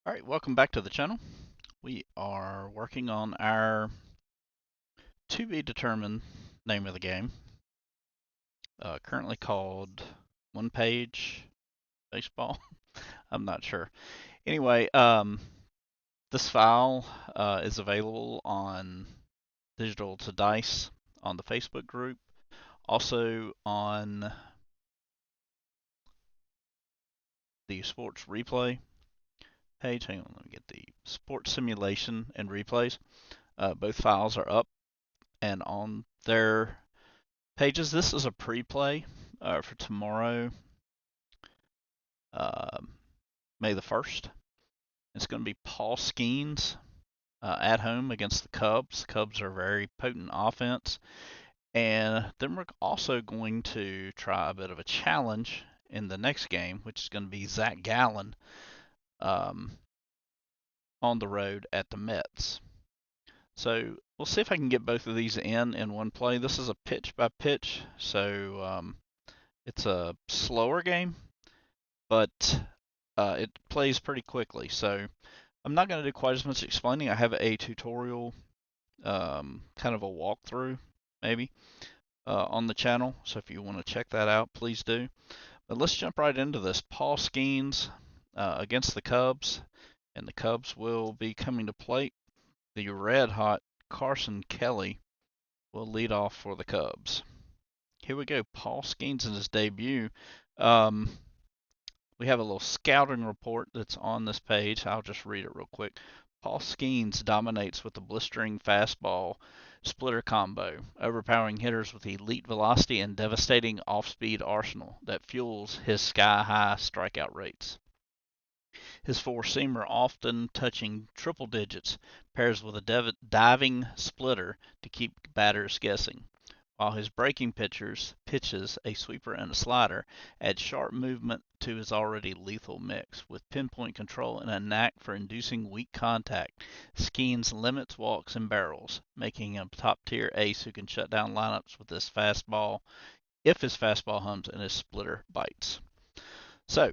All right, welcome back to the channel. We are working on our to be determined name of the game, currently called One Page Baseball. I'm not sure. Anyway, this file is available on Digital to Dice on the Facebook group, also on the Sports Replay page. Hang on, let me get the Sports Simulation and Replays. Both files are up and on their pages. This is a pre-play for tomorrow, uh, May the 1st. It's going to be Paul Skenes at home against the Cubs. The Cubs are a very potent offense. And then we're also going to try a bit of a challenge in the next game, which is going to be Zach Gallen um, on the road at the Mets. So we'll see if I can get both of these in one play. This is a pitch by pitch, so it's a slower game, but it plays pretty quickly. So I'm not going to do quite as much explaining. I have a tutorial, kind of a walkthrough, maybe, on the channel. So if you want to check that out, please do. But let's jump right into this. Paul Skenes against the Cubs, and the Cubs will be coming to plate. The red hot Carson Kelly will lead off for the Cubs. Here we go. Paul Skenes in his debut. Um, we have a little scouting report that's on this page. I'll just read it real quick. Paul Skenes dominates with the blistering fastball splitter combo, overpowering hitters with elite velocity and devastating off-speed arsenal that fuels his sky-high strikeout rates. His four-seamer, often touching triple digits, pairs with a diving splitter to keep batters guessing, while his breaking pitches, a sweeper and a slider, add sharp movement to his already lethal mix. With pinpoint control and a knack for inducing weak contact, Skenes limits walks and barrels, making him a top-tier ace who can shut down lineups with his fastball if his fastball hums and his splitter bites. So,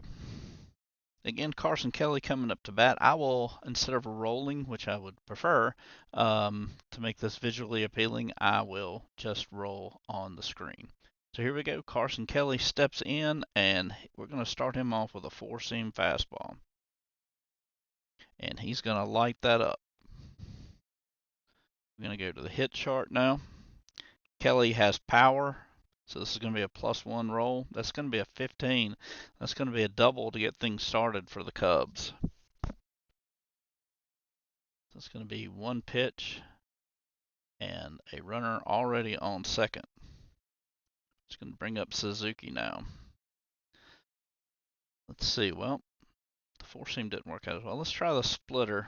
again, Carson Kelly coming up to bat. I will, instead of rolling, which I would prefer, to make this visually appealing, I will just roll on the screen. So here we go. Carson Kelly steps in, and we're going to start him off with a four-seam fastball. And he's going to light that up. We're going to go to the hit chart now. Kelly has power, so this is going to be a +1 roll. That's going to be a 15. That's going to be a double to get things started for the Cubs. That's going to be one pitch and a runner already on second. It's going to bring up Suzuki now. Let's see. Well, the four seam didn't work out as well. Let's try the splitter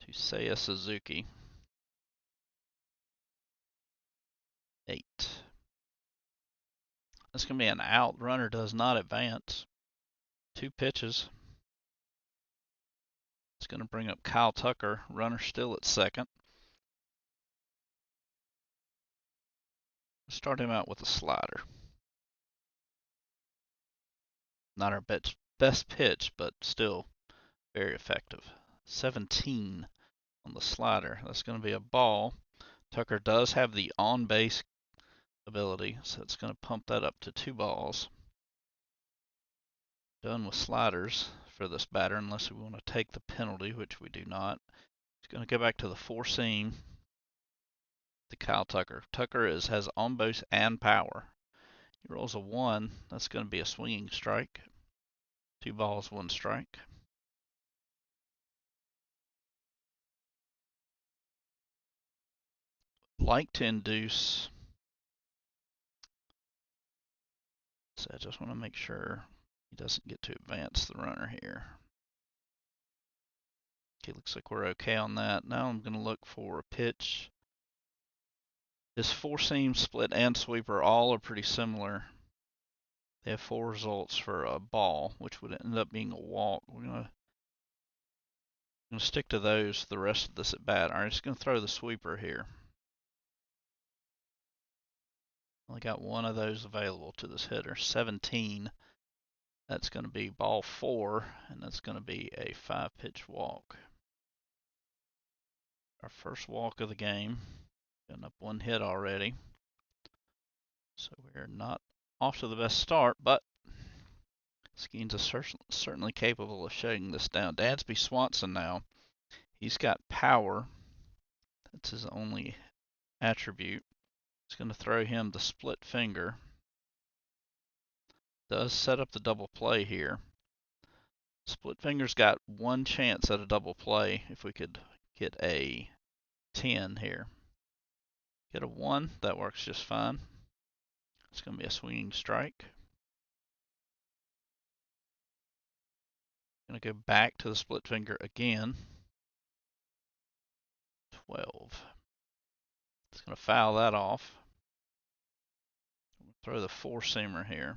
to Seiya Suzuki. 8. That's going to be an out. Runner does not advance. 2 pitches. It's going to bring up Kyle Tucker. Runner still at second. Start him out with a slider. Not our best pitch, but still very effective. 17 on the slider. That's going to be a ball. Tucker does have the on-base ability, so it's going to pump that up to 2 balls. Done with sliders for this batter, unless we want to take the penalty, which we do not. It's going to go back to the four seam to Kyle Tucker. Tucker has on-base and power. He rolls a 1. That's going to be a swinging strike. 2 balls, 1 strike. Like to induce. So I just want to make sure he doesn't get to advance the runner here. Okay, looks like we're okay on that. Now I'm going to look for a pitch. His four seam, split, and sweeper all are pretty similar. They have 4 results for a ball, which would end up being a walk. We're going to stick to those the rest of this at bat. All right, just going to throw the sweeper here. Only got one of those available to this hitter. 17. That's going to be ball 4, and that's going to be a 5-pitch walk. Our first walk of the game. Getting up 1 hit already. So we're not off to the best start, but Skenes is certainly capable of shutting this down. Dansby Swanson now. He's got power. That's his only attribute. It's going to throw him the split finger. Does set up the double play here. Split finger's got 1 chance at a double play if we could get a 10 here. Get a 1, that works just fine. It's going to be a swinging strike. Going to go back to the split finger again. 12. It's going to foul that off. Throw the 4-seamer here.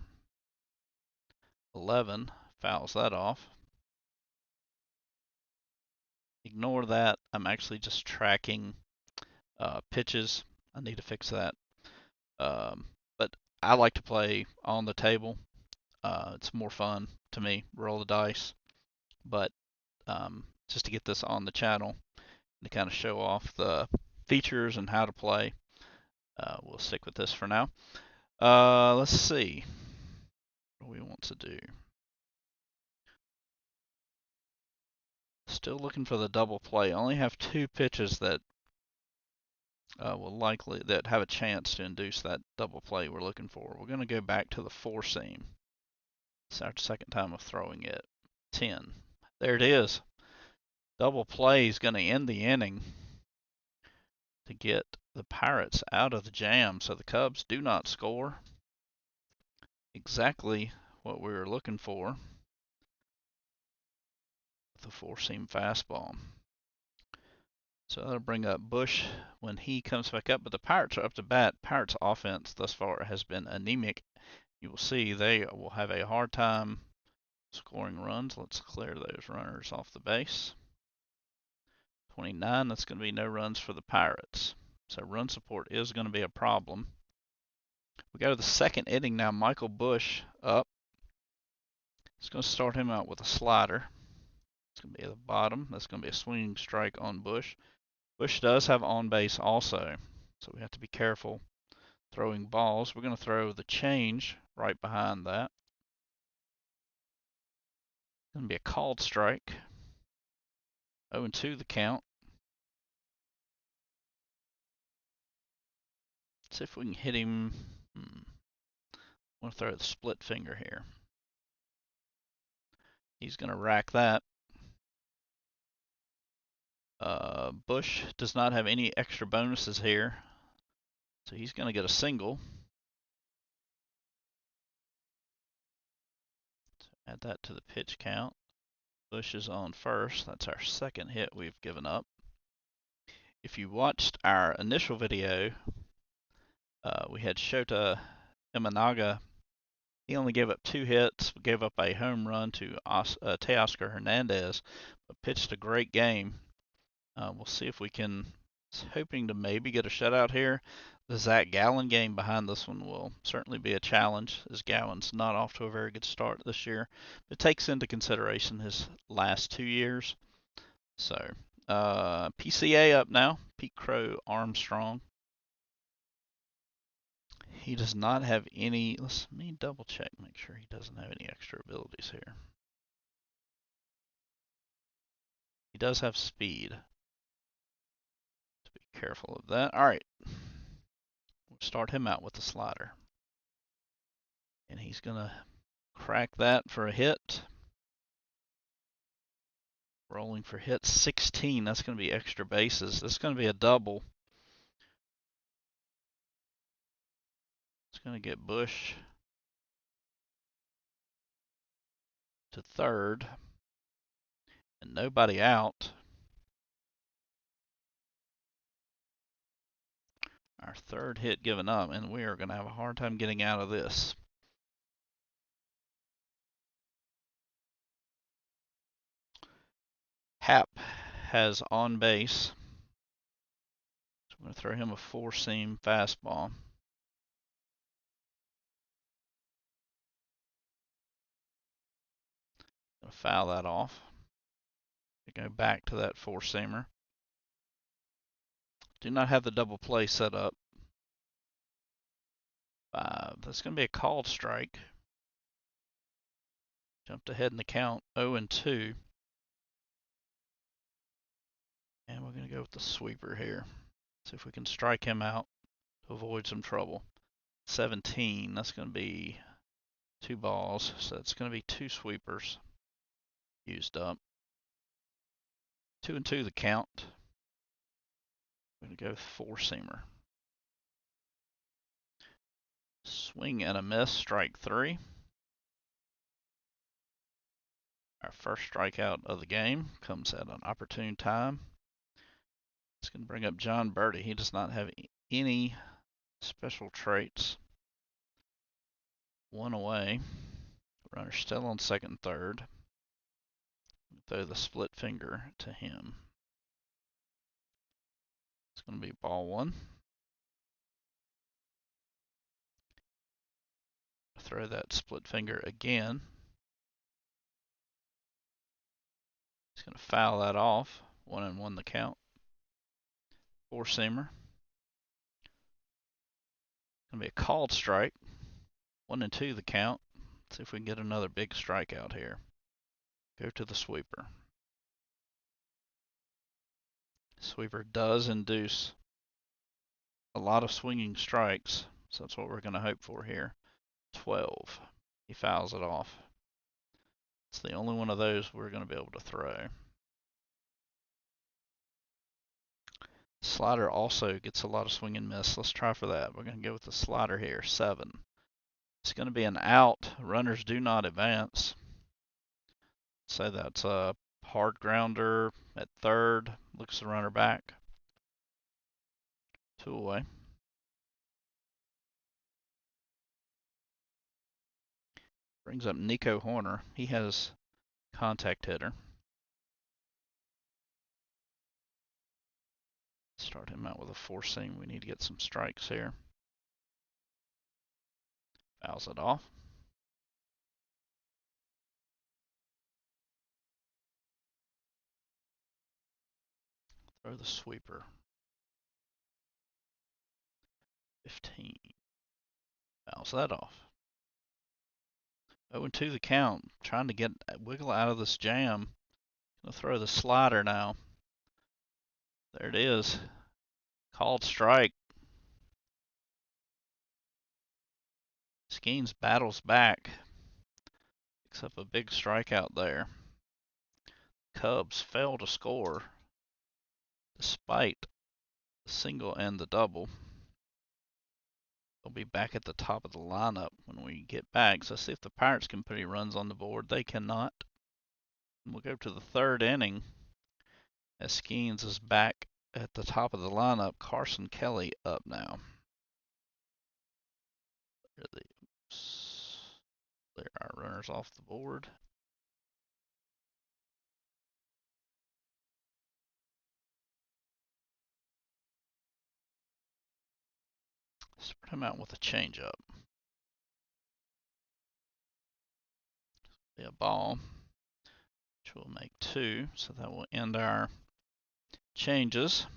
11 fouls that off. Ignore that. I'm actually just tracking pitches. I need to fix that. But I like to play on the table. It's more fun to me. Roll the dice. But just to get this on the channel to kind of show off the features and how to play, we'll stick with this for now. Let's see what do we want to do. Still looking for the double play. I only have 2 pitches that that have a chance to induce that double play we're looking for. We're going to go back to the 4-seam. It's our second time of throwing it. 10. There it is. Double play is going to end the inning to get the Pirates out of the jam, so the Cubs do not score. Exactly what we were looking for with the 4-seam fastball. So that'll bring up Bush when he comes back up, but the Pirates are up to bat. Pirates offense thus far has been anemic. You will see they will have a hard time scoring runs. Let's clear those runners off the base. 29, that's going to be no runs for the Pirates. So run support is going to be a problem. We go to the second inning now. Michael Bush up. It's going to start him out with a slider. It's going to be at the bottom. That's going to be a swinging strike on Bush. Bush does have on base also, so we have to be careful throwing balls. We're going to throw the change right behind that. It's going to be a called strike. 0-2 the count. Let's see if we can hit him. I'm going to throw the split finger here. He's going to rack that. Bush does not have any extra bonuses here, so he's going to get a single. So add that to the pitch count. Bush is on first. That's our second hit we've given up. If you watched our initial video, we had Shota Imanaga. He only gave up 2 hits, gave up a home run to Teoscar Hernandez, but pitched a great game. We'll see if we can, hoping to maybe get a shutout here. The Zach Gallen game behind this one will certainly be a challenge, as Gallen's not off to a very good start this year. It takes into consideration his last 2 years. So, PCA up now, Pete Crow Armstrong. He does not have any, let me double check, make sure he doesn't have any extra abilities here. He does have speed. To be careful of that. Alright. We'll start him out with the slider. And he's going to crack that for a hit. Rolling for hits 16. That's going to be extra bases. This is going to be a double. It's going to get Bush to third. And nobody out. Our third hit given up, and we are going to have a hard time getting out of this. Hap has on base. So I'm going to throw him a 4-seam fastball. Gonna foul that off. Go back to that four-seamer. Do not have the double play set up. 5. That's going to be a called strike. Jumped ahead in the count, 0-2. And we're going to go with the sweeper here. See if we can strike him out to avoid some trouble. 17, that's going to be 2 balls. So it's going to be 2 sweepers used up. 2-2 the count. We're going to go four-seamer. Swing and a miss, strike 3. Our first strikeout of the game comes at an opportune time. It's going to bring up John Birdie. He does not have any special traits. 1 away. Runner still on second and third. Throw the split finger to him. It's going to be ball 1. Throw that split finger again. He's going to foul that off. 1-1 the count. Four-seamer. Going to be a called strike. 1-2 the count. Let's see if we can get another big strikeout here. Go to the sweeper. Sweeper does induce a lot of swinging strikes, so that's what we're going to hope for here. 12. He fouls it off. It's the only one of those we're going to be able to throw. Slider also gets a lot of swing and miss. Let's try for that. We're going to go with the slider here. 7. It's going to be an out. Runners do not advance. So that's a hard grounder at third. Looks the runner back. 2 away. Brings up Nico Horner. He has contact hitter. Start him out with a four-seam. We need to get some strikes here. Fouls it off. Throw the sweeper. 15. Fouls that off. 0-2 the count. Trying to get wiggle out of this jam. Gonna throw the slider now. There it is. Called strike. Skenes battles back. Picks up a big strikeout there. Cubs fail to score despite the single and the double. They'll be back at the top of the lineup when we get back. So see if the Pirates can put any runs on the board. They cannot. And we'll go to the third inning as Skenes is back at the top of the lineup. Carson Kelly up now. Clear our runners off the board. Spread him out with a changeup. Be a ball, which will make 2, so that will end our changes.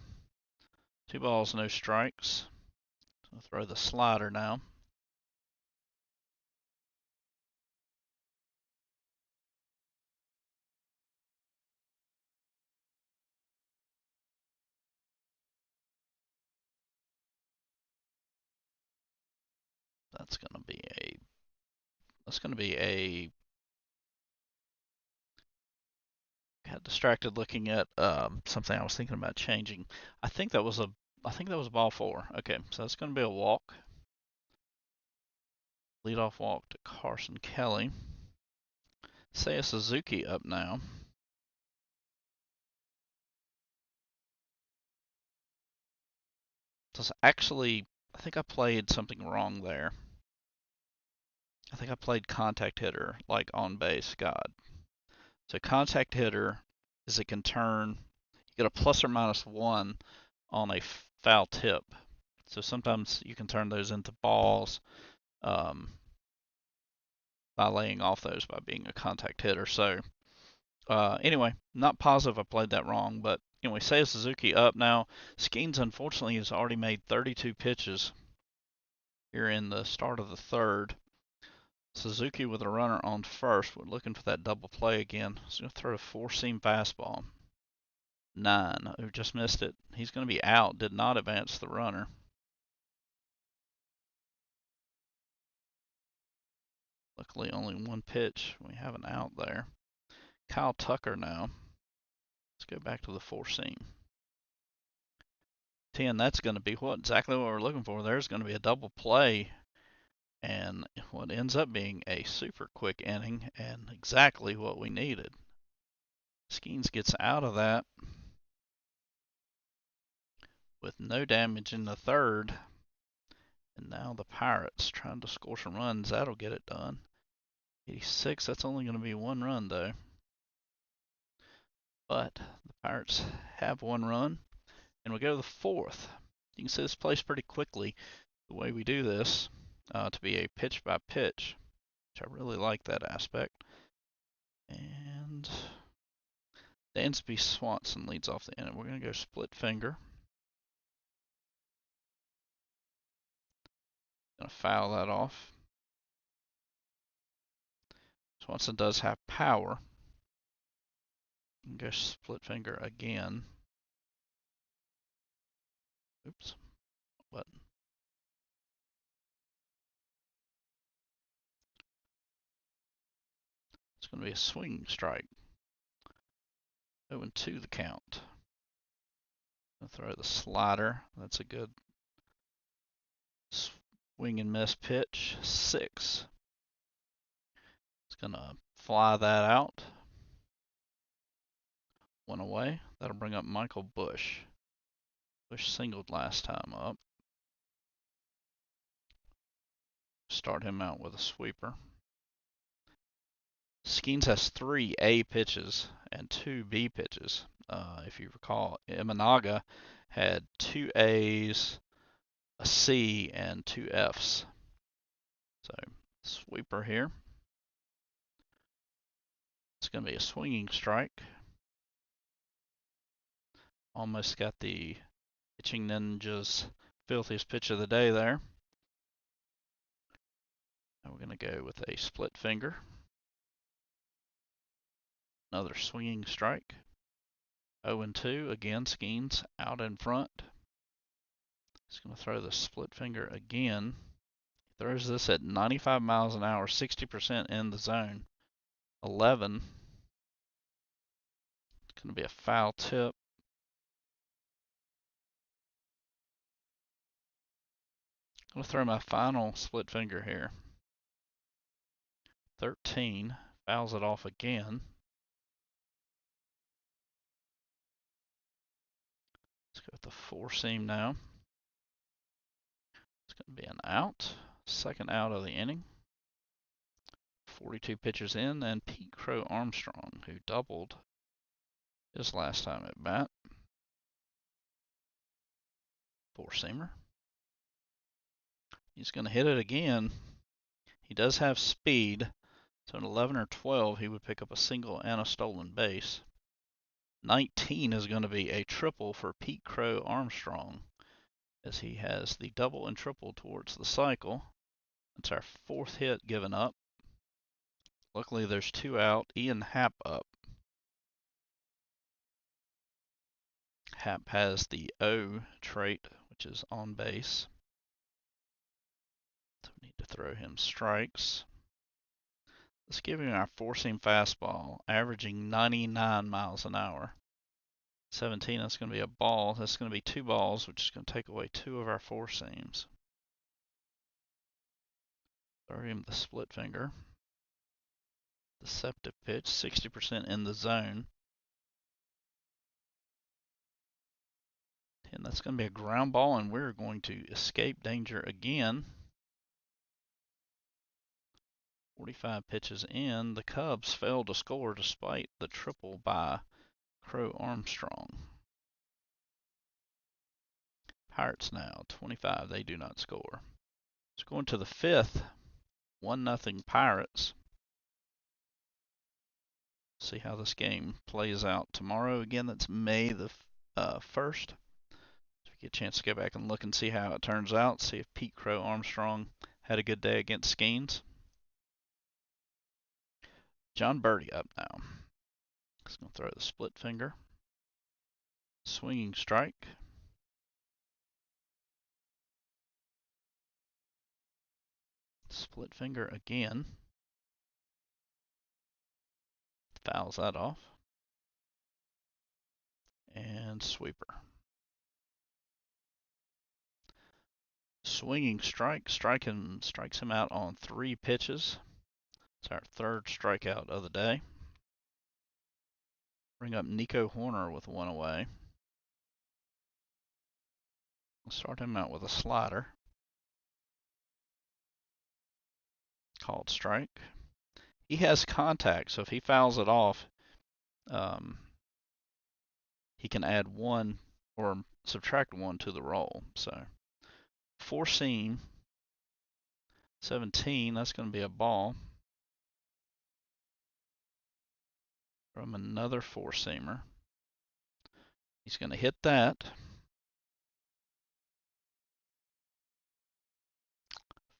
2 balls, no strikes. So I'll throw the slider now. That's gonna be a got distracted looking at something I was thinking about changing. I think that was ball 4. Okay, so it's gonna be a walk. Leadoff walk to Carson Kelly. Seiya Suzuki up now. So actually, I think I played something wrong there. I think I played contact hitter, like on base God. So contact hitter is it can turn, you get a plus or minus 1 on a foul tip. So sometimes you can turn those into balls by laying off those by being a contact hitter. So Anyway, not positive I played that wrong, but anyway, Seiya Suzuki up now. Skenes unfortunately has already made 32 pitches here in the start of the third. Suzuki with a runner on first. We're looking for that double play again. He's going to throw a four-seam fastball. 9. Oh, just missed it. He's going to be out. Did not advance the runner. Luckily, only one pitch. We have an out there. Kyle Tucker now. Let's go back to the four-seam. 10. That's going to be exactly what we're looking for. There's going to be a double play. And what ends up being a super quick inning and exactly what we needed. Skenes gets out of that with no damage in the third. And now the Pirates trying to score some runs. That'll get it done. 86, that's only going to be one run though. But the Pirates have one run. And we go to the fourth. You can see this plays pretty quickly the way we do this to be a pitch by pitch, which I really like that aspect. And Dansby Swanson leads off the inning. We're going to go split finger. Going to foul that off. Swanson does have power. Go split finger again. Oops. Button. It's going to be a swing strike. 0-2 the count. I'll throw the slider. That's a good swing and miss pitch. 6. It's going to fly that out. One away. That'll bring up Michael Bush. Bush singled last time up. Start him out with a sweeper. Skenes has 3 A pitches and 2 B pitches. If you recall, Imanaga had 2 A's, a C, and 2 F's. So, sweeper here. It's going to be a swinging strike. Almost got the pitching ninja's filthiest pitch of the day there. Now we're going to go with a split finger. Another swinging strike. 0-2. Again, Skenes out in front. He's going to throw the split finger again. He throws this at 95 miles an hour, 60% in the zone. 11. It's going to be a foul tip. I'm going to throw my final split finger here. 13. Fouls it off again. Let's go with the four seam now. It's going to be an out. Second out of the inning. 42 pitchers in, and Pete Crow Armstrong, who doubled his last time at bat. Four seamer. He's going to hit it again. He does have speed, so at 11 or 12 he would pick up a single and a stolen base. 19 is going to be a triple for Pete Crow Armstrong, as he has the double and triple towards the cycle. That's our fourth hit given up. Luckily there's 2 out. Ian Happ up. Happ has the O trait, which is on base. So we need to throw him strikes. Let's give him our four-seam fastball, averaging 99 miles an hour. 17, that's going to be a ball. That's going to be 2 balls, which is going to take away 2 of our four seams. Throw him the split finger. Deceptive pitch, 60% in the zone. And that's going to be a ground ball, and we're going to escape danger again. 45 pitches in. The Cubs failed to score despite the triple by Crow Armstrong. Pirates now, 25. They do not score. Let's go into the fifth. 1-0 Pirates. See how this game plays out tomorrow. Again, that's May the 1st. So we get a chance to go back and look and see how it turns out. See if Pete Crow Armstrong had a good day against Skenes. John Birdie up now. He's going to throw the split finger. Swinging strike. Split finger again. Fouls that off. And sweeper. Swinging strike. Strikes him out on 3 pitches. It's our 3rd strikeout of the day. Bring up Nico Horner with 1 away. We'll start him out with a slider. Called strike. He has contact, so if he fouls it off, he can add 1 or subtract 1 to the roll. So 4-seam, 17, that's going to be a ball from another 4-seamer. He's going to hit that.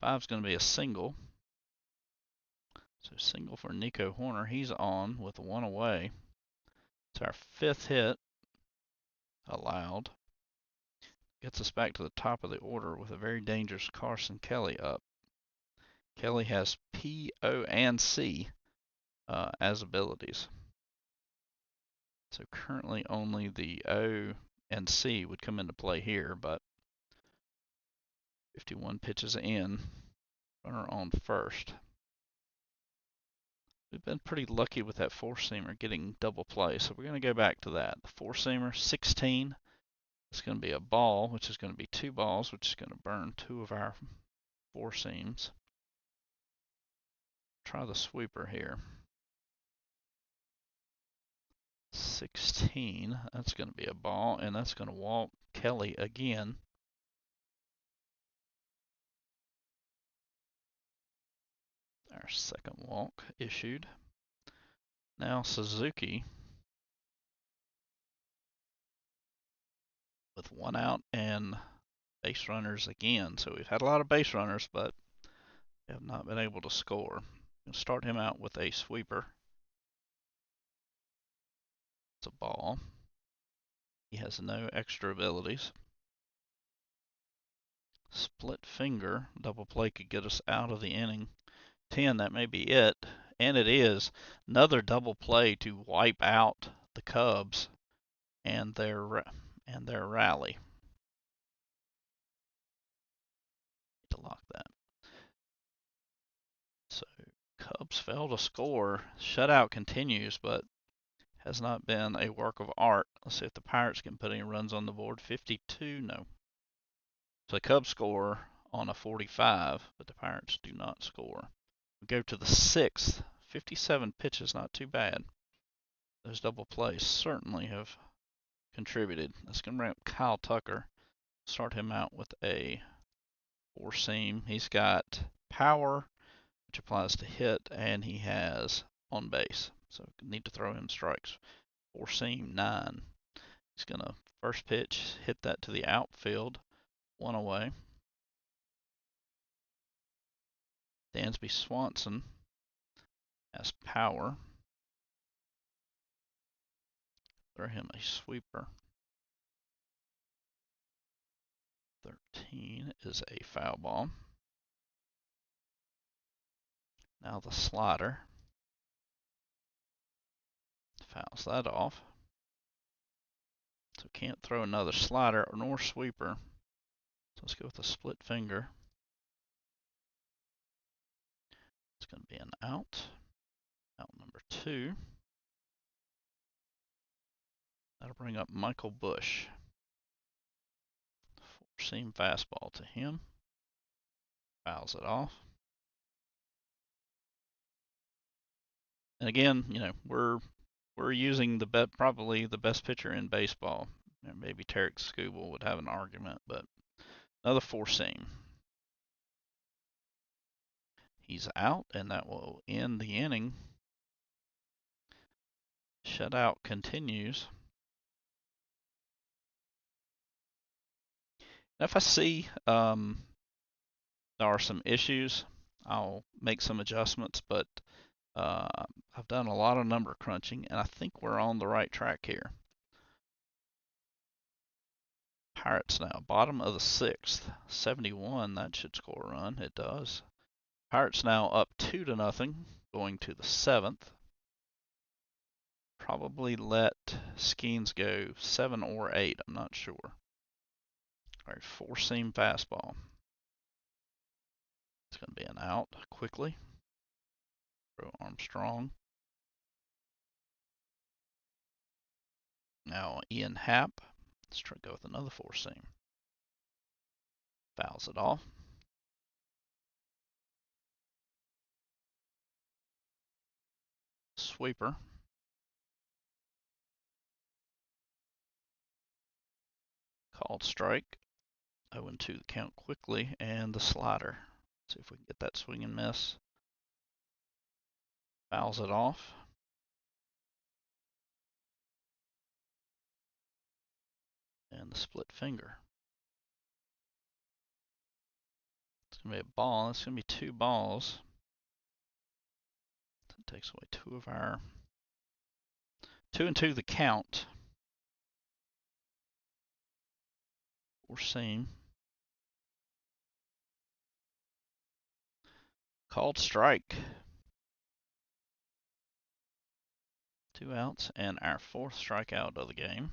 5's going to be a single. So single for Nico Horner. He's on with 1 away. It's our 5th hit allowed. Gets us back to the top of the order with a very dangerous Carson Kelly up. Kelly has P, O, and C as abilities. So currently only the O and C would come into play here, but 51 pitches in, runner on first. We've been pretty lucky with that 4-seamer getting double play, so we're going to go back to that. The 4-seamer, 16. It's going to be a ball, which is going to be 2 balls, which is going to burn 2 of our 4 seams. Try the sweeper here. 16, that's going to be a ball, and that's going to walk Kelly again. Our 2nd walk issued. Now Suzuki with 1 out and base runners again. So we've had a lot of base runners, but we have not been able to score. We'll start him out with a sweeper. It's a ball. He has no extra abilities. Split finger, double play could get us out of the inning. 10, that may be it. And it is. Another double play to wipe out the Cubs and their rally. To lock that. So Cubs fail to score. Shutout continues, but has not been a work of art. Let's see if the Pirates can put any runs on the board. 52, no. So the Cubs score on a 45, but the Pirates do not score. We go to the 6th. 57 pitches, not too bad. Those double plays certainly have contributed. That's going to bring up Kyle Tucker. Start him out with a 4-seam. He's got power, which applies to hit, and he has on base. So need to throw him strikes. 4-seam, 9. He's going to first pitch, hit that to the outfield. 1 away. Dansby Swanson has power. Throw him a sweeper. 13 is a foul ball. Now the slider. Fouls that off. So can't throw another slider nor sweeper. So let's go with a split finger. It's going to be an out. Out number 2. That'll bring up Michael Bush. 4-seam fastball to him. Fouls it off. And again, we're using probably the best pitcher in baseball. Maybe Tarek Skubal would have an argument, but another 4-seam. He's out, and that will end the inning. shutout continues. And if I see there are some issues, I'll make some adjustments, but I've done a lot of number crunching, and I think we're on the right track here. Pirates now, bottom of the 6th, 71, that should score a run. It does. Pirates now up 2-0, going to the 7th. Probably let Skenes go 7 or 8, I'm not sure. All right, 4-seam fastball. It's going to be an out quickly. Throw Armstrong. Now Ian Happ. Let's try to go with another 4-seam. Fouls it off. Sweeper. Called strike. 0-2 the count quickly, and the slider. See if we can get that swing and miss. Fouls it off. And the split finger. It's going to be a ball. It's going to be 2 balls. That takes away 2 of our 2-2 the count. 4-seam. Called strike. 2 outs and our 4th strikeout of the game.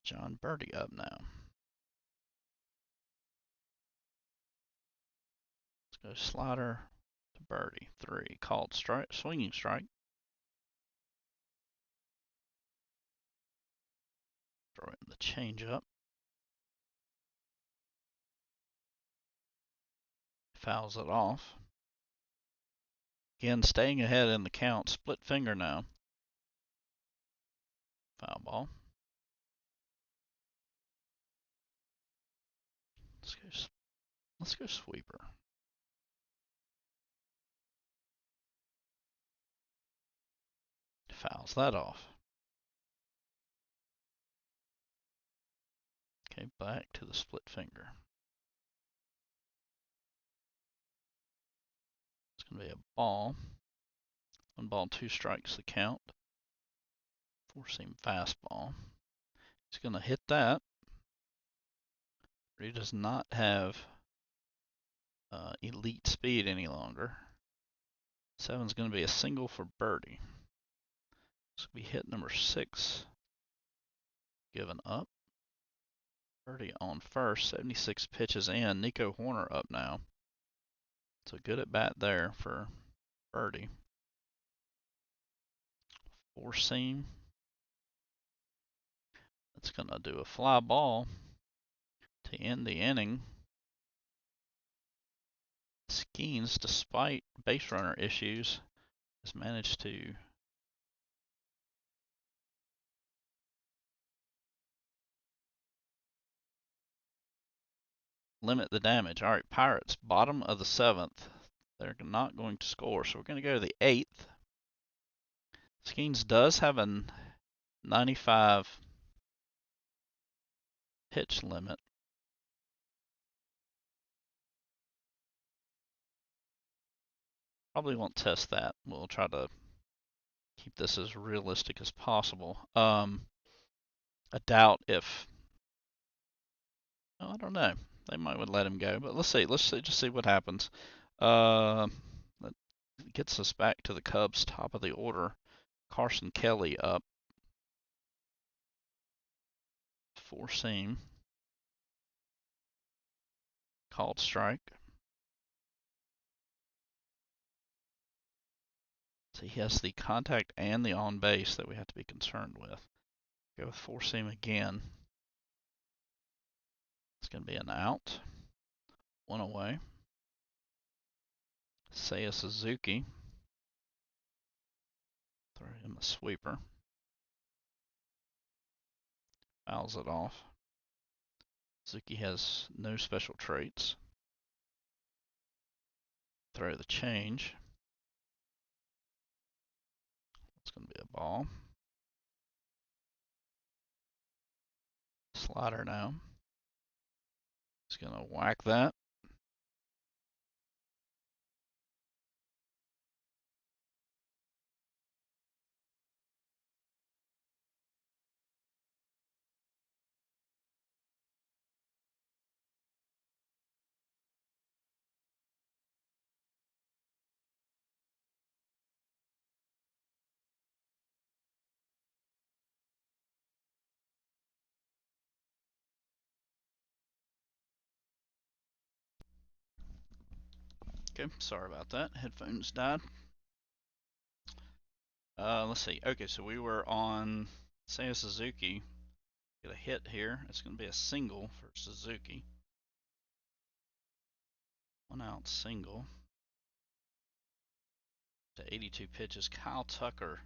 John Birdie up now. Let's go slider to Birdie. 3. Called strike, swinging strike. Throw in the changeup. Fouls it off. Again, staying ahead in the count. Split finger now. Foul ball. Let's go sweeper. Fouls that off. Okay, back to the split finger. It's going to be a ball. 1 ball, 2 strikes the count. 4-seam fastball. He's going to hit that. He does not have elite speed any longer. 7's going to be a single for Birdie. This will be hit number 6. Given up. Birdie on first. 76 pitches in. Nico Horner up now. So good at bat there for Birdie. 4-seam. That's going to do a fly ball to end the inning. Skenes, despite base runner issues, has managed to limit the damage. All right, Pirates, bottom of the 7th. They're not going to score, so we're going to go to the 8th. Skenes does have a 95 pitch limit. Probably won't test that. We'll try to keep this as realistic as possible. I doubt if, I don't know. They might would let him go, but let's see. Let's just see what happens. That gets us back to the Cubs' top of the order. Carson Kelly up. 4-seam. Called strike. So he has the contact and the on base that we have to be concerned with. Go with 4-seam again. It's going to be an out. 1 away. Seiya Suzuki. Throw him a sweeper. Fouls it off. Suzuki has no special traits. Throw the change. going to be a ball. Slider now. It's going to whack that. Okay, sorry about that. Headphones died. Let's see. Okay, so we were on Seiya Suzuki. Get a hit here. It's going to be a single for Suzuki. 1 out single. To 82 pitches. Kyle Tucker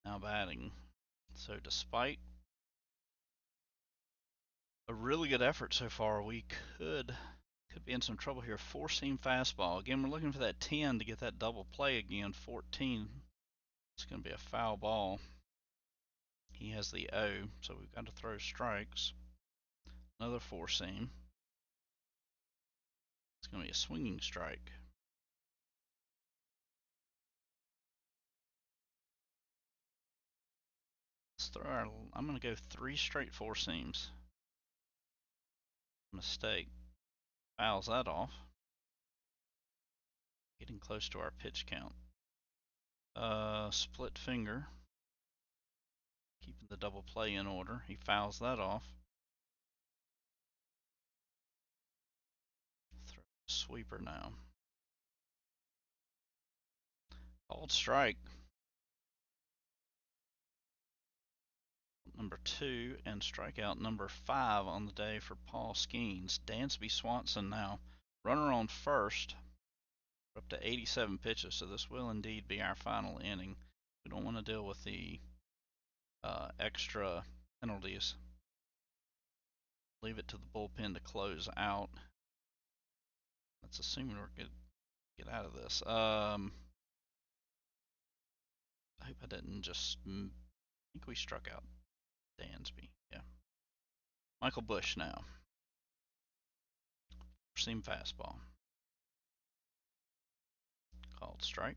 now batting. So despite a really good effort so far, we could be in some trouble here. 4-seam fastball. Again, we're looking for that 10 to get that double play again. 14. It's going to be a foul ball. He has the O, so we've got to throw strikes. Another 4-seam. It's going to be a swinging strike. Let's throw our. I'm going to go 3 straight 4-seams. Mistake. Fouls that off. Getting close to our pitch count. Split finger. Keeping the double play in order. He fouls that off. Throw a sweeper now. Called strike. Number 2 and strikeout number 5 on the day for Paul Skenes. Dansby Swanson now. Runner on first. We're up to 87 pitches, so this will indeed be our final inning. We don't want to deal with the extra penalties. Leave it to the bullpen to close out. That's assuming we're going to get out of this. I hope I didn't just. I think we struck out Dansby. Yeah. Michael Bush now. Seam fastball. Called strike.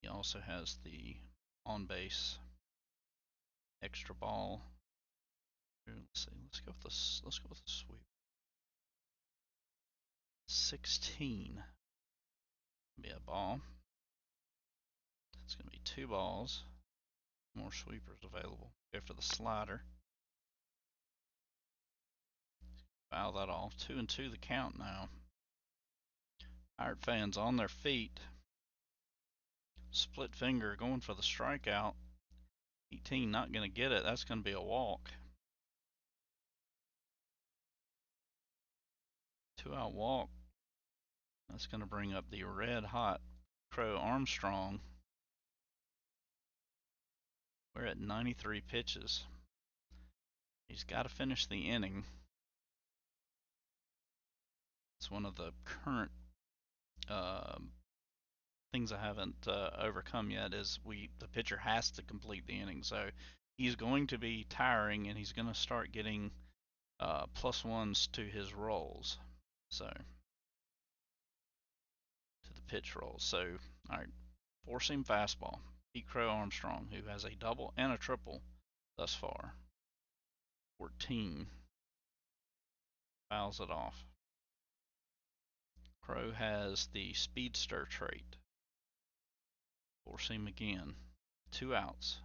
He also has the on base extra ball. Let's see. Let's go with this. Let's go with the sweep. 16. Be a ball. It's going to be 2 balls. More sweepers available. Go for the slider. Foul that off. 2-2 the count now. Pirate fans on their feet. Split finger going for the strikeout. 18 not going to get it. That's going to be a walk. 2-out walk. That's going to bring up the red hot Crow Armstrong. We're at 93 pitches. He's got to finish the inning. It's one of the current things I haven't overcome yet is the pitcher has to complete the inning. So he's going to be tiring and he's going to start getting +1s to his rolls. So to the pitch rolls. So all right, 4-seam fastball. Pete Crow Armstrong, who has a double and a triple thus far. 14. Fouls it off. Crow has the speedster trait. 4-seam again. 2 outs.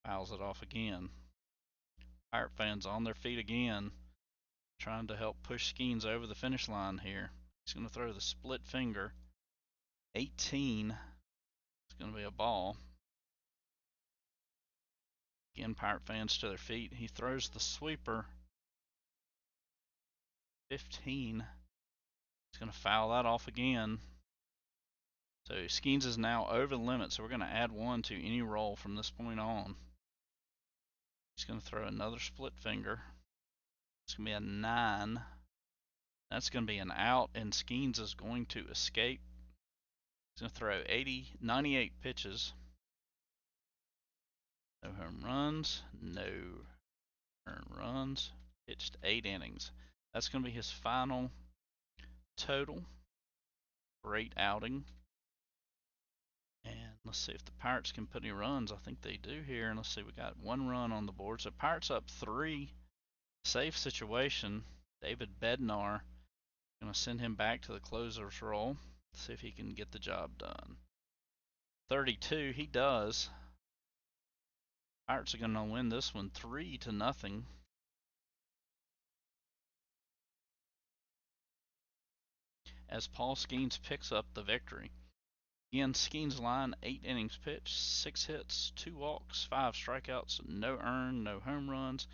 Fouls it off again. Pirate fans on their feet again, trying to help push Skenes over the finish line here. He's going to throw the split finger. 18. It's going to be a ball. Again, Pirate fans to their feet. He throws the sweeper. 15. He's going to foul that off again. So Skenes is now over the limit, so we're going to add 1 to any roll from this point on. He's going to throw another split finger. It's going to be a 9. That's going to be an out, and Skenes is going to escape. He's going to throw 98 pitches. No home runs, no earned runs, pitched 8 innings. That's going to be his final total. Great outing. And let's see if the Pirates can put any runs. I think they do here. And let's see, we got 1 run on the board. So Pirates up 3. Safe situation. David Bednar. Going to send him back to the closer's role. See if he can get the job done. 32, he does. Pirates are going to win this one 3-0. As Paul Skenes picks up the victory. Again, Skenes' line, 8 innings pitched, 6 hits, 2 walks, 5 strikeouts, no earned, no home runs.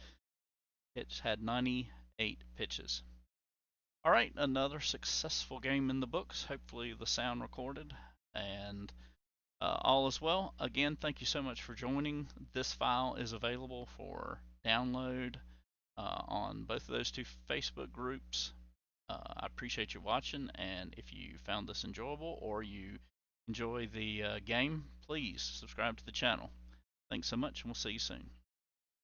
It's had 98 pitches. All right, another successful game in the books. Hopefully the sound recorded and all is well. Again, thank you so much for joining. This file is available for download on both of those 2 Facebook groups. I appreciate you watching, and if you found this enjoyable or you enjoy the game, please subscribe to the channel. Thanks so much, and we'll see you soon.